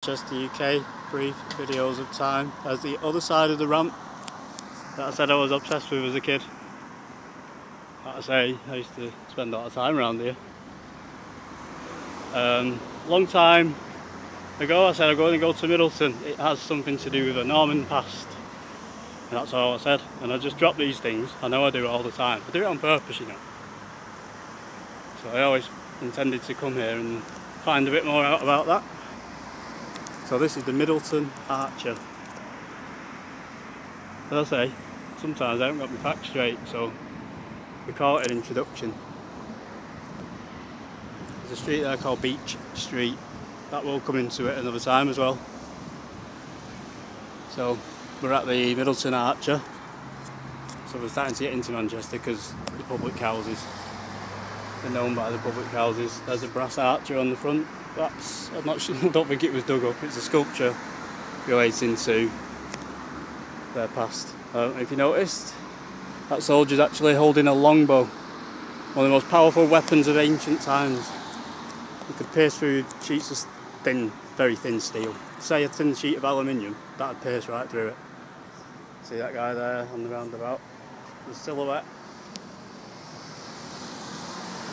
Manchester, UK, brief videos of time. There's the other side of the ramp that I said I was obsessed with as a kid. Like I say, I used to spend a lot of time around here. Long time ago I said I'm going to go to Middleton. It has something to do with a Norman past. And that's all I said. And I just drop these things. I know I do it all the time. I do it on purpose, you know. So I always intended to come here and find a bit more out about that. So this is the Middleton Archer. As I say, sometimes I haven't got my facts straight, so we call it an introduction. There's a street there called Beach Street. That will come into it another time as well. So we're at the Middleton Archer. So we're starting to get into Manchester because the public houses. They're known by the public houses. There's a brass archer on the front. That's, I'm not sure, I don't think it was dug up. It's a sculpture relating to their past. I don't know if you noticed. That soldier's actually holding a longbow. One of the most powerful weapons of ancient times. You could pierce through sheets of thin, very thin steel. Say a thin sheet of aluminium, that'd pierce right through it. See that guy there on the roundabout? The silhouette.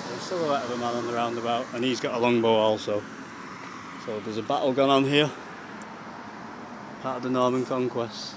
There's a silhouette of a man on the roundabout, and he's got a longbow also. So there's a battle going on here. Part of the Norman conquest.